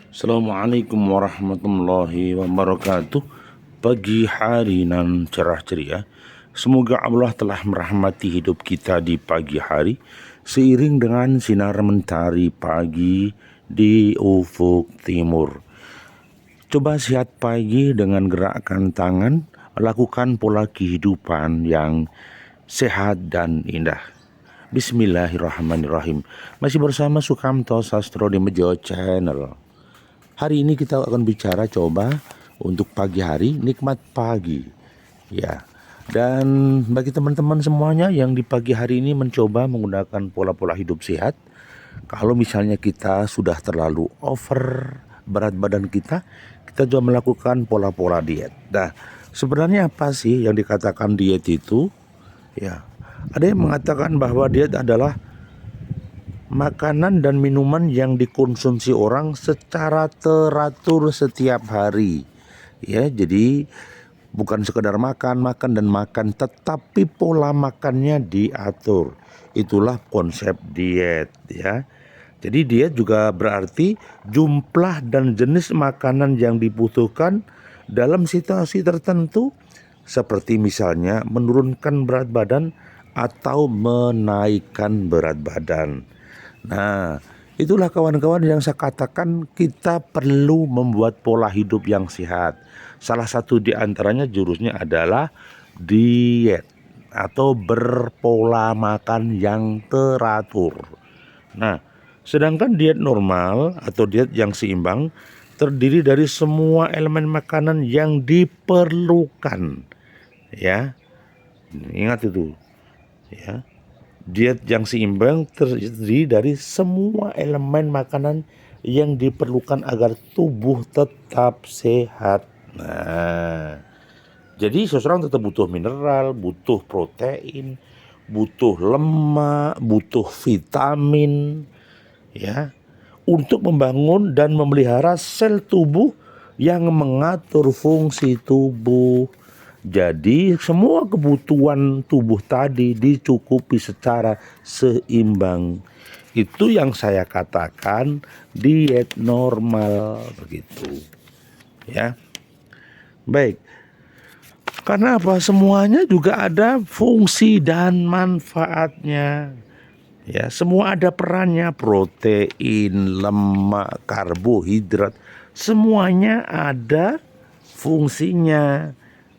Assalamualaikum warahmatullahi wabarakatuh. Pagi hari nan cerah ceria. Semoga Allah telah merahmati hidup kita di pagi hari seiring dengan sinar mentari pagi di ufuk timur. Coba sihat pagi dengan gerakan tangan, lakukan pola kehidupan yang sehat dan indah. Bismillahirrahmanirrahim. Masih bersama Sukamto Sastro di Mejo Channel. Hari ini kita akan bicara coba untuk pagi hari, nikmat pagi. Ya. Dan bagi teman-teman semuanya yang di pagi hari ini mencoba menggunakan pola-pola hidup sehat, kalau misalnya kita sudah terlalu over berat badan kita juga melakukan pola-pola diet. Nah, sebenarnya apa sih yang dikatakan diet itu? Ya. Ada yang mengatakan bahwa diet adalah makanan dan minuman yang dikonsumsi orang secara teratur setiap hari. Ya, jadi bukan sekedar makan dan makan, tetapi pola makannya diatur. Itulah konsep diet, ya. Jadi diet juga berarti jumlah dan jenis makanan yang dibutuhkan dalam situasi tertentu, seperti misalnya menurunkan berat badan atau menaikkan berat badan. Nah, itulah kawan-kawan yang saya katakan kita perlu membuat pola hidup yang sehat. Salah satu di antaranya jurusnya adalah diet atau berpola makan yang teratur. Nah, sedangkan diet normal atau diet yang seimbang terdiri dari semua elemen makanan yang diperlukan. Ya, ingat itu. Ya. Diet yang seimbang terdiri dari semua elemen makanan yang diperlukan agar tubuh tetap sehat. Nah, jadi seseorang tetap butuh mineral, butuh protein, butuh lemak, butuh vitamin, ya, untuk membangun dan memelihara sel tubuh yang mengatur fungsi tubuh. Jadi semua kebutuhan tubuh tadi dicukupi secara seimbang. Itu yang saya katakan diet normal, begitu. Ya. Baik. Karena apa? Semuanya juga ada fungsi dan manfaatnya. Ya, semua ada perannya, protein, lemak, karbohidrat, semuanya ada fungsinya.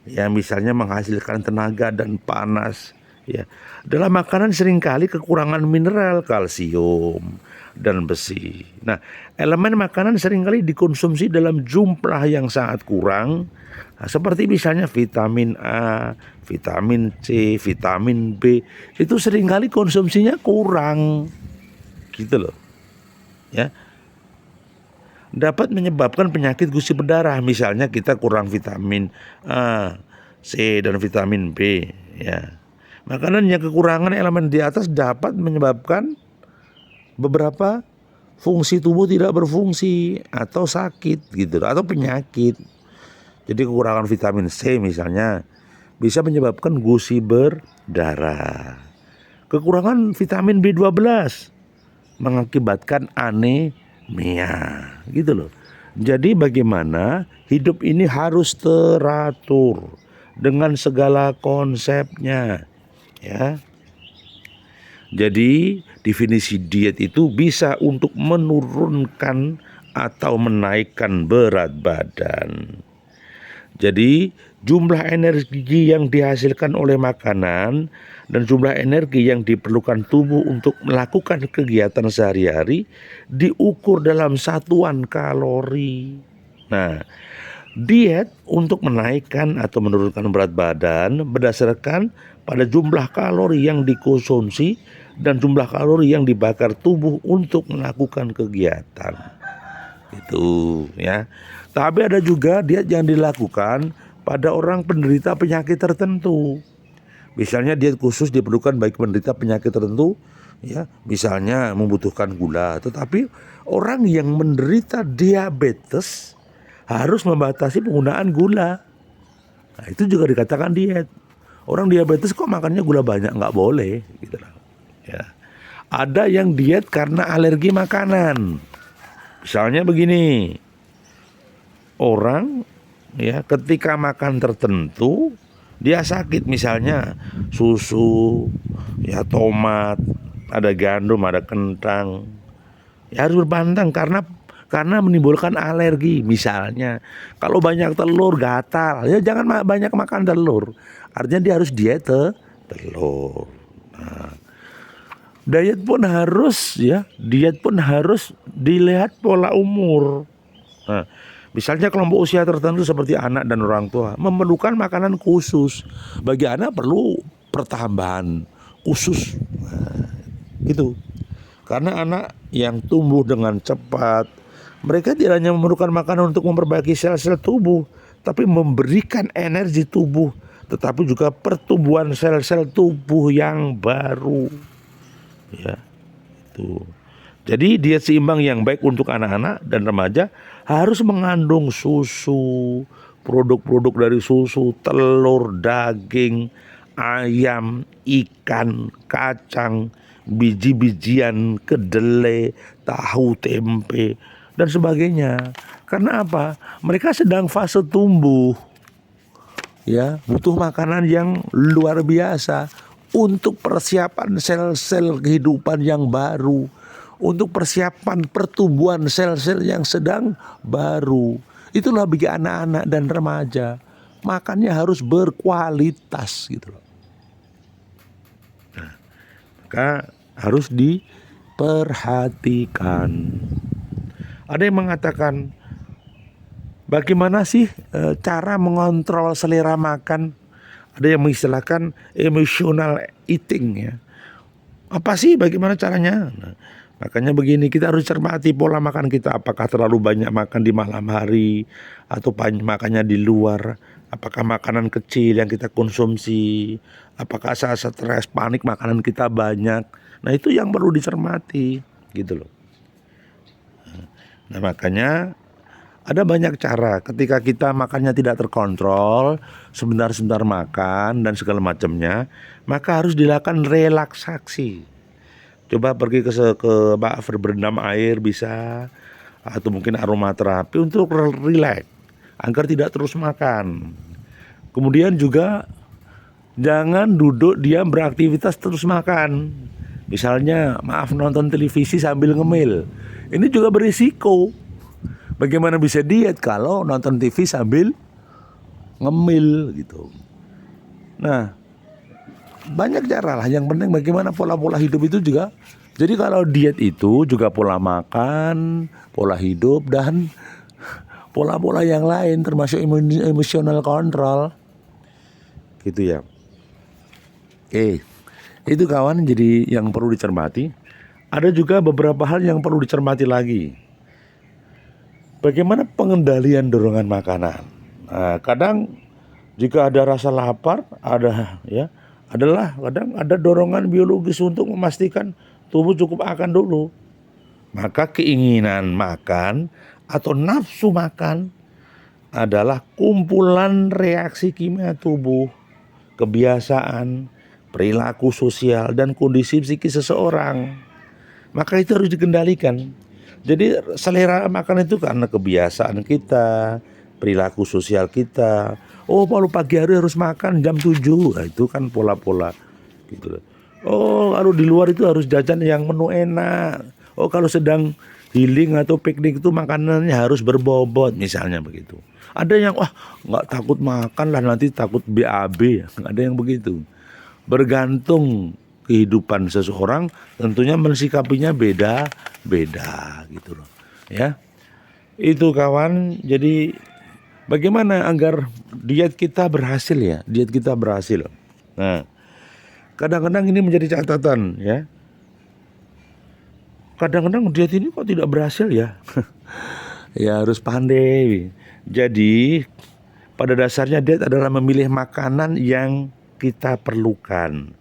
Ya, misalnya menghasilkan tenaga dan panas. Ya, dalam makanan seringkali kekurangan mineral, kalsium, dan besi. Nah, elemen makanan seringkali dikonsumsi dalam jumlah yang sangat kurang. Nah, seperti misalnya vitamin A, vitamin C, vitamin B, itu seringkali konsumsinya kurang. Gitu loh. Ya. Dapat menyebabkan penyakit gusi berdarah, misalnya kita kurang vitamin A, C, dan vitamin B, ya. Makanan yang kekurangan elemen di atas dapat menyebabkan beberapa fungsi tubuh tidak berfungsi atau sakit gitu, atau penyakit. Jadi kekurangan vitamin C misalnya bisa menyebabkan gusi berdarah. Kekurangan vitamin B12 mengakibatkan anemia, gitu loh. Jadi bagaimana hidup ini harus teratur dengan segala konsepnya, ya. Jadi definisi diet itu bisa untuk menurunkan atau menaikkan berat badan. Jadi jumlah energi yang dihasilkan oleh makanan dan jumlah energi yang diperlukan tubuh untuk melakukan kegiatan sehari-hari diukur dalam satuan kalori. Nah, diet untuk menaikkan atau menurunkan berat badan berdasarkan pada jumlah kalori yang dikonsumsi dan jumlah kalori yang dibakar tubuh untuk melakukan kegiatan. Itu, ya. Tapi ada juga diet yang dilakukan pada orang penderita penyakit tertentu. Misalnya diet khusus diperlukan bagi penderita penyakit tertentu, ya, misalnya membutuhkan gula. Tetapi orang yang menderita diabetes harus membatasi penggunaan gula. Nah, itu juga dikatakan diet. Orang diabetes kok makannya gula banyak, nggak boleh, gitu. Ya. Ada yang diet karena alergi makanan. Misalnya begini, orang ya ketika makan tertentu dia sakit, misalnya susu, ya tomat, ada gandum, ada kentang, ya harus berbantang karena menimbulkan alergi. Misalnya kalau banyak telur gatal, ya jangan banyak makan telur. Artinya dia harus diet telur. Nah, diet pun harus dilihat pola umur. Nah, misalnya kelompok usia tertentu seperti anak dan orang tua memerlukan makanan khusus. Bagi anak perlu pertambahan khusus. Nah, gitu. Karena anak yang tumbuh dengan cepat, mereka tidak hanya memerlukan makanan untuk memperbaiki sel-sel tubuh, tapi memberikan energi tubuh, tetapi juga pertumbuhan sel-sel tubuh yang baru. Ya, itu. Jadi diet seimbang yang baik untuk anak-anak dan remaja harus mengandung susu, produk-produk dari susu, telur, daging, ayam, ikan, kacang, biji-bijian, kedelai, tahu, tempe, dan sebagainya. Karena apa? Mereka sedang fase tumbuh, ya, butuh makanan yang luar biasa untuk persiapan sel-sel kehidupan yang baru, untuk persiapan pertumbuhan sel-sel yang sedang baru. Itulah bagi anak-anak dan remaja, makannya harus berkualitas gitu loh. Nah, maka harus diperhatikan. Ada yang mengatakan, bagaimana sih cara mengontrol selera makan? Ada yang mengistilahkan emotional eating, ya. Apa sih, bagaimana caranya? Nah, makanya begini, kita harus cermati pola makan kita. Apakah terlalu banyak makan di malam hari atau makannya di luar? Apakah makanan kecil yang kita konsumsi? Apakah saat stres, panik, makanan kita banyak? Nah, itu yang perlu dicermati gitu loh. Nah, makanya ada banyak cara ketika kita makannya tidak terkontrol, sebentar-sebentar makan dan segala macamnya, maka harus dilakukan relaksasi. Coba pergi ke berendam air bisa, atau mungkin aromaterapi untuk rileks agar tidak terus makan. Kemudian juga jangan duduk diam beraktivitas terus makan. Misalnya nonton televisi sambil ngemil. Ini juga berisiko. Bagaimana bisa diet kalau nonton TV sambil ngemil gitu. Nah, banyak cara lah. Yang penting bagaimana pola-pola hidup itu juga. Jadi kalau diet itu juga pola makan, pola hidup, dan pola-pola yang lain termasuk emotional control. Gitu ya. Itu kawan, jadi yang perlu dicermati. Ada juga beberapa hal yang perlu dicermati lagi. Bagaimana pengendalian dorongan makanan? Nah, kadang jika ada rasa lapar, kadang ada dorongan biologis untuk memastikan tubuh cukup akan dulu. Maka keinginan makan atau nafsu makan adalah kumpulan reaksi kimia tubuh, kebiasaan, perilaku sosial, dan kondisi psikis seseorang. Maka itu harus dikendalikan. Jadi selera makan itu karena kebiasaan kita, perilaku sosial kita. Oh, kalau pagi hari harus makan jam 7. Nah, itu kan pola-pola gitu. Oh, kalau di luar itu harus jajan yang menu enak. Oh, kalau sedang healing atau piknik itu makanannya harus berbobot, misalnya begitu. Ada yang nggak takut makan lah, nanti takut BAB. Ada yang begitu. Bergantung kehidupan seseorang, tentunya mensikapinya beda-beda gitu loh. Ya. Itu kawan, jadi bagaimana agar diet kita berhasil ya? Diet kita berhasil. Nah, kadang-kadang ini menjadi catatan ya. Kadang-kadang diet ini kok tidak berhasil ya? Ya harus pandai. Jadi pada dasarnya diet adalah memilih makanan yang kita perlukan.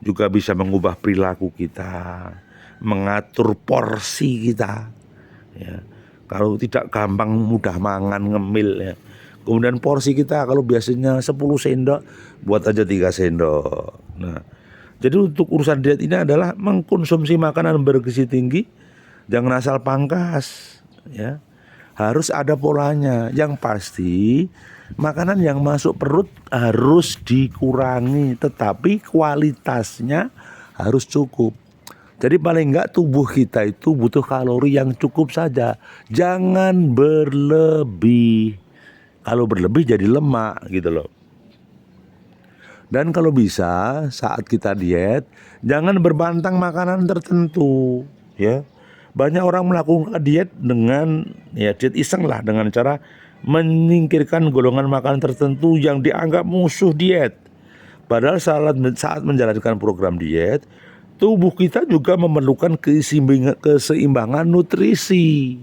Juga bisa mengubah perilaku kita, mengatur porsi kita. Ya. Kalau tidak gampang mudah mangan ngemil ya. Kemudian porsi kita kalau biasanya 10 sendok, buat aja 3 sendok. Nah, jadi untuk urusan diet ini adalah mengkonsumsi makanan bergizi tinggi, jangan asal pangkas. ya. Harus ada polanya. Yang pasti makanan yang masuk perut harus dikurangi, tetapi kualitasnya harus cukup. Jadi paling enggak tubuh kita itu butuh kalori yang cukup saja. Jangan berlebih. Kalau berlebih jadi lemak gitu loh. Dan kalau bisa saat kita diet, jangan berbantang makanan tertentu, ya. Banyak orang melakukan diet dengan diet iseng lah, dengan cara menyingkirkan golongan makanan tertentu yang dianggap musuh diet. Padahal saat menjalankan program diet, tubuh kita juga memerlukan keseimbangan nutrisi.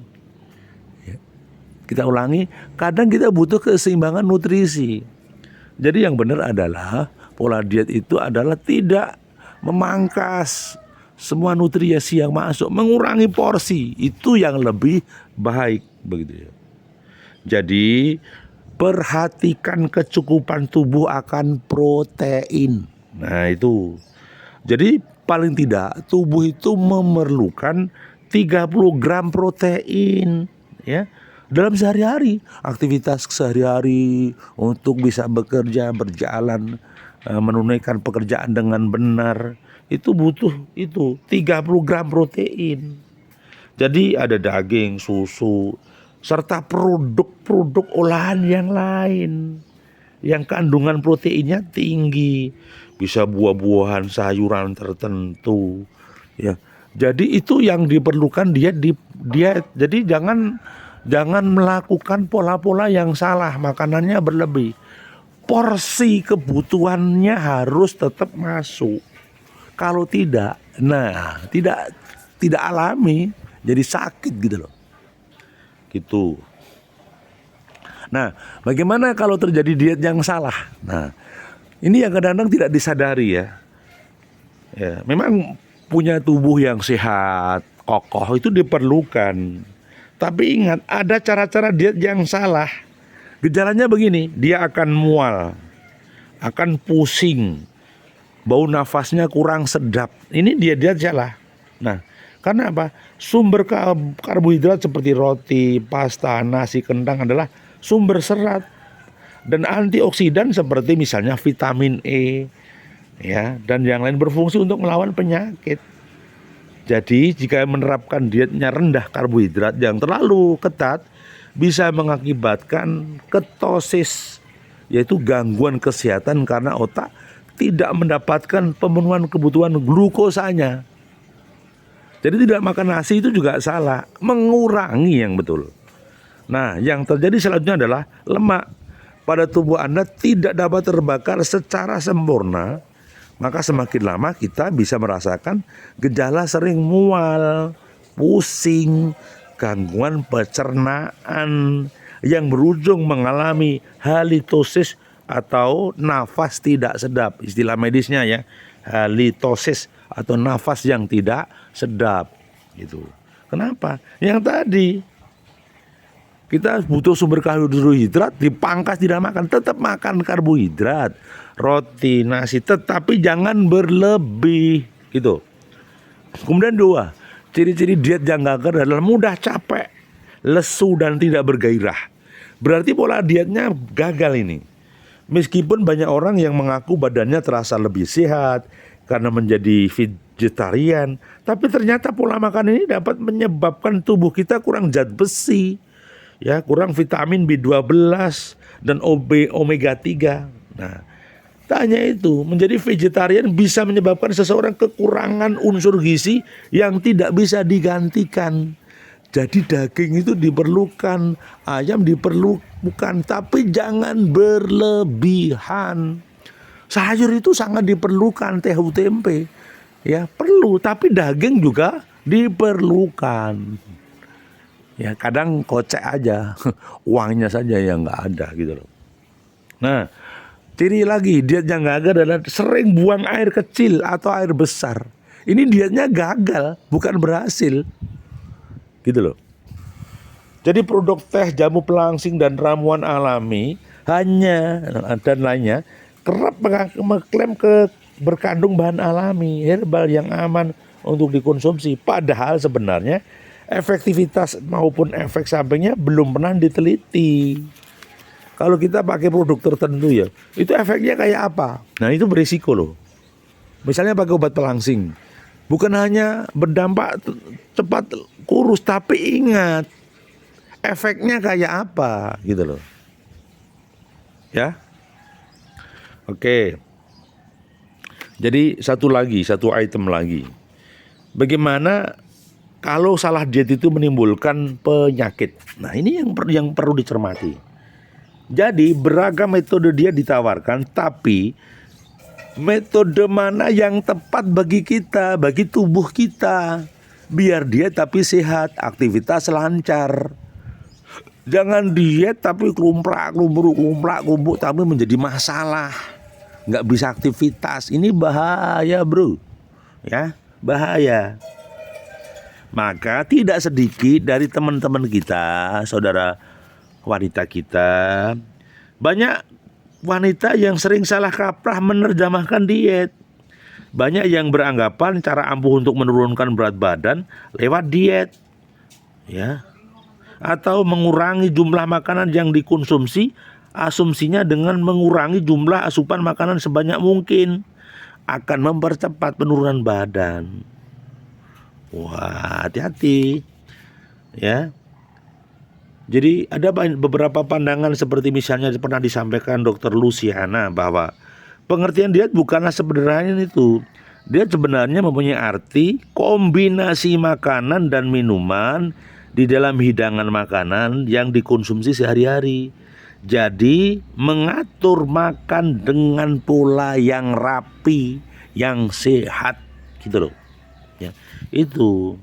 Kita ulangi, kadang kita butuh keseimbangan nutrisi. Jadi yang benar adalah pola diet itu adalah tidak memangkas semua nutrisi yang masuk, mengurangi porsi, itu yang lebih baik begitu ya. Jadi perhatikan kecukupan tubuh akan protein. Nah itu. Jadi paling tidak tubuh itu memerlukan 30 gram protein ya dalam sehari-hari, aktivitas sehari-hari untuk bisa bekerja, berjalan, menunaikan pekerjaan dengan benar. Itu butuh 30 gram protein. Jadi ada daging, susu, serta produk-produk olahan yang lain yang kandungan proteinnya tinggi. Bisa buah-buahan, sayuran tertentu ya. Jadi itu yang diperlukan diet. Jadi jangan melakukan pola-pola yang salah, makanannya berlebih. Porsi kebutuhannya harus tetap masuk. Kalau tidak, tidak alami, jadi sakit gitu loh. Gitu. Nah, bagaimana kalau terjadi diet yang salah? Nah, ini yang kadang-kadang tidak disadari ya. Ya, memang punya tubuh yang sehat, kokoh itu diperlukan. Tapi ingat, ada cara-cara diet yang salah. Gejalanya begini, dia akan mual, akan pusing, bau nafasnya kurang sedap. Ini dia salah. Nah, karena apa? Sumber karbohidrat seperti roti, pasta, nasi, kentang adalah sumber serat dan antioksidan seperti misalnya vitamin E, ya, dan yang lain berfungsi untuk melawan penyakit. Jadi jika menerapkan dietnya rendah karbohidrat yang terlalu ketat, bisa mengakibatkan ketosis, yaitu gangguan kesehatan karena otak tidak mendapatkan pemenuhan kebutuhan glukosanya. Jadi tidak makan nasi itu juga salah, mengurangi yang betul. Nah, yang terjadi selanjutnya adalah lemak pada tubuh Anda tidak dapat terbakar secara sempurna. Maka semakin lama kita bisa merasakan gejala sering mual, pusing, gangguan pencernaan yang berujung mengalami halitosis atau nafas tidak sedap. Istilah medisnya ya, halitosis atau nafas yang tidak sedap gitu. Kenapa? Yang tadi kita butuh sumber karbohidrat, dipangkas tidak makan, tetap makan karbohidrat, roti, nasi, tetapi jangan berlebih gitu. Kemudian 2, ciri-ciri diet yang gagal adalah mudah capek, lesu dan tidak bergairah. Berarti pola dietnya gagal ini. Meskipun banyak orang yang mengaku badannya terasa lebih sehat karena menjadi vegetarian, tapi ternyata pola makan ini dapat menyebabkan tubuh kita kurang zat besi, ya, kurang vitamin B12 dan omega 3. Nah, tanya itu, menjadi vegetarian bisa menyebabkan seseorang kekurangan unsur gizi yang tidak bisa digantikan. Jadi daging itu diperlukan, ayam diperlukan, tapi jangan berlebihan. Sayur itu sangat diperlukan, tahu tempe, ya perlu, tapi daging juga diperlukan. Ya kadang kocek aja, uangnya saja yang nggak ada gitu loh. Nah, ciri lagi diet yang gagal adalah sering buang air kecil atau air besar. Ini dietnya gagal, bukan berhasil. Gitu loh. Jadi produk teh, jamu pelangsing dan ramuan alami hanya dan lainnya kerap mengklaim berkandung bahan alami, herbal yang aman untuk dikonsumsi. Padahal sebenarnya efektivitas maupun efek sampingnya belum pernah diteliti. Kalau kita pakai produk tertentu ya, itu efeknya kayak apa? Nah itu berisiko loh. Misalnya pakai obat pelangsing, bukan hanya berdampak cepat kurus, tapi ingat efeknya kayak apa gitu loh. Ya, oke. Jadi satu item lagi. Bagaimana kalau salah diet itu menimbulkan penyakit? Nah ini yang perlu dicermati. Jadi beragam metode diet ditawarkan, tapi metode mana yang tepat bagi kita, bagi tubuh kita, biar diet tapi sehat, aktivitas lancar. Jangan diet tapi kelumplak kumbuk tapi menjadi masalah, nggak bisa aktivitas. Ini bahaya bro, ya bahaya. Maka tidak sedikit dari teman-teman kita, saudara wanita kita, banyak wanita yang sering salah kaprah menerjemahkan diet. Banyak yang beranggapan cara ampuh untuk menurunkan berat badan lewat diet, ya, atau mengurangi jumlah makanan yang dikonsumsi. Asumsinya dengan mengurangi jumlah asupan makanan sebanyak mungkin akan mempercepat penurunan badan. Wah, hati-hati, ya. Jadi ada beberapa pandangan seperti misalnya pernah disampaikan Dr. Luciana bahwa pengertian diet bukanlah sebenarnya itu. Diet sebenarnya mempunyai arti kombinasi makanan dan minuman di dalam hidangan makanan yang dikonsumsi sehari-hari. Jadi mengatur makan dengan pola yang rapi, yang sehat gitu loh. Ya, itu.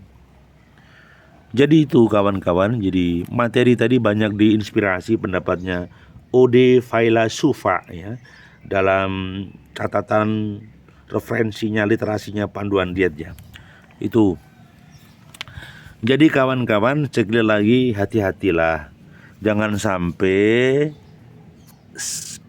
Jadi itu kawan-kawan, jadi materi tadi banyak diinspirasi pendapatnya Ode Failasufa ya, dalam catatan referensinya, literasinya, panduan dietnya. Itu. Jadi kawan-kawan, sekali lagi hati-hatilah. Jangan sampai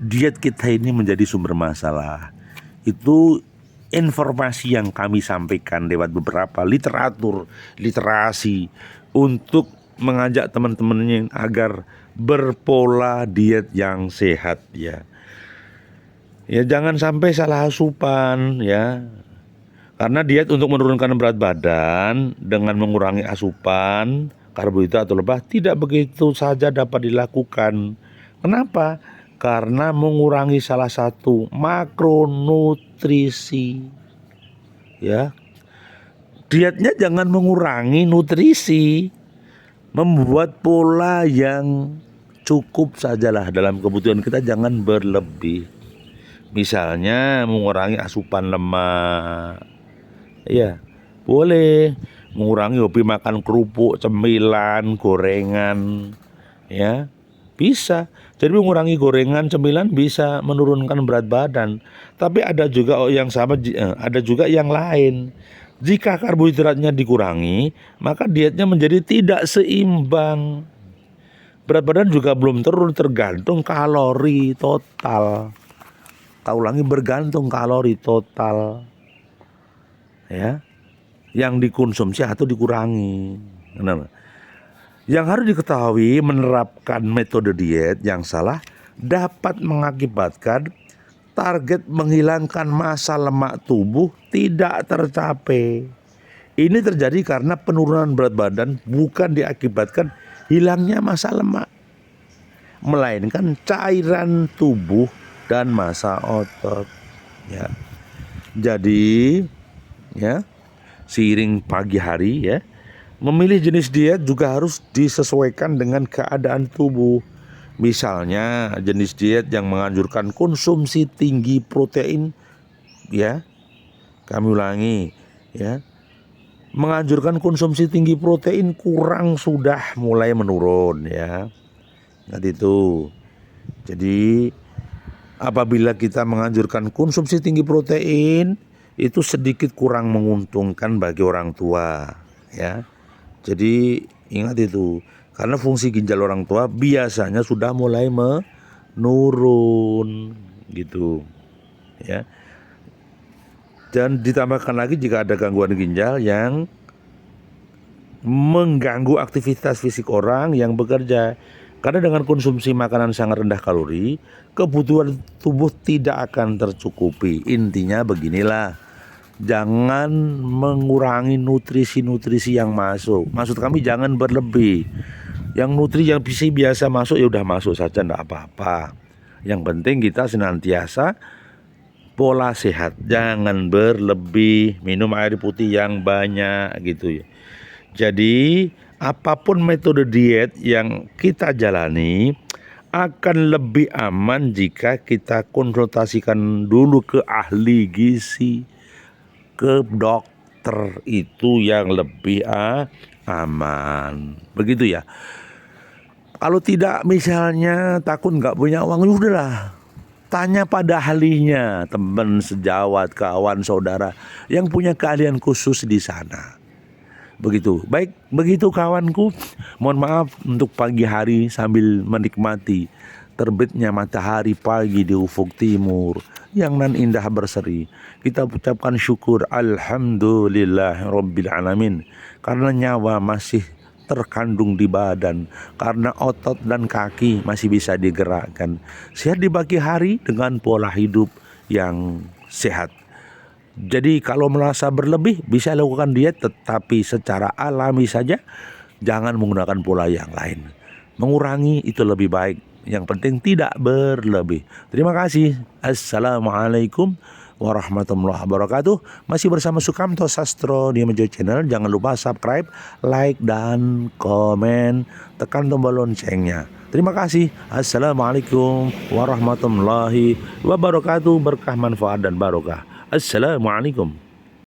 diet kita ini menjadi sumber masalah. Itu informasi yang kami sampaikan lewat beberapa literatur, literasi untuk mengajak teman-temannya agar berpola diet yang sehat ya. Ya jangan sampai salah asupan ya. Karena diet untuk menurunkan berat badan dengan mengurangi asupan karbohidrat atau lemak tidak begitu saja dapat dilakukan. Kenapa? Karena mengurangi salah satu makronutrisi. Ya. Dietnya jangan mengurangi nutrisi. Membuat pola yang cukup sajalah dalam kebutuhan kita, jangan berlebih. Misalnya mengurangi asupan lemak. Ya, boleh mengurangi hobi makan kerupuk, cemilan, gorengan. Ya. Bisa. Jadi mengurangi gorengan, cemilan bisa menurunkan berat badan. Tapi ada juga yang sama, ada juga yang lain. Jika karbohidratnya dikurangi, maka dietnya menjadi tidak seimbang. Berat badan juga belum turun, tergantung kalori total. Tak ulangi, bergantung kalori total. Ya. Yang dikonsumsi atau dikurangi. Kenapa? Yang harus diketahui, menerapkan metode diet yang salah dapat mengakibatkan target menghilangkan massa lemak tubuh tidak tercapai. Ini terjadi karena penurunan berat badan bukan diakibatkan hilangnya massa lemak, melainkan cairan tubuh dan massa otot. Ya. Jadi, ya, seiring pagi hari ya, memilih jenis diet juga harus disesuaikan dengan keadaan tubuh. Misalnya jenis diet yang menganjurkan konsumsi tinggi protein, ya, kami ulangi, ya, menganjurkan konsumsi tinggi protein kurang sudah mulai menurun, ya. Nah itu. Jadi apabila kita menganjurkan konsumsi tinggi protein, itu sedikit kurang menguntungkan bagi orang tua, ya. Jadi ingat itu, karena fungsi ginjal orang tua biasanya sudah mulai menurun gitu ya. Dan ditambahkan lagi jika ada gangguan ginjal yang mengganggu aktivitas fisik orang yang bekerja. Karena dengan konsumsi makanan sangat rendah kalori, kebutuhan tubuh tidak akan tercukupi. Intinya beginilah, jangan mengurangi nutrisi-nutrisi yang masuk. Maksud kami jangan berlebih. Yang nutrisi yang biasa masuk ya udah masuk saja, enggak apa-apa. Yang penting kita senantiasa pola sehat, jangan berlebih, minum air putih yang banyak gitu ya. Jadi apapun metode diet yang kita jalani akan lebih aman jika kita konsultasikan dulu ke ahli gizi, ke dokter, itu yang lebih aman. Begitu ya. Kalau tidak, misalnya takut nggak punya uang, udahlah, tanya pada ahlinya, teman sejawat, kawan, saudara yang punya keahlian khusus di sana. Begitu. Baik, begitu kawanku. Mohon maaf untuk pagi hari sambil menikmati terbitnya matahari pagi di ufuk timur yang nan indah berseri. Kita ucapkan syukur alhamdulillah rabbil alamin, karena nyawa masih terkandung di badan, karena otot dan kaki masih bisa digerakkan. Sehat di pagi hari dengan pola hidup yang sehat. Jadi kalau merasa berlebih bisa lakukan diet, tetapi secara alami saja, jangan menggunakan pola yang lain. Mengurangi itu lebih baik. Yang penting tidak berlebih. Terima kasih. Assalamualaikum warahmatullahi wabarakatuh. Masih bersama Sukamto Sastro di Mejo Channel. Jangan lupa subscribe, like, dan komen. Tekan tombol loncengnya. Terima kasih. Assalamualaikum warahmatullahi wabarakatuh. Berkah, manfaat, dan barokah. Assalamualaikum.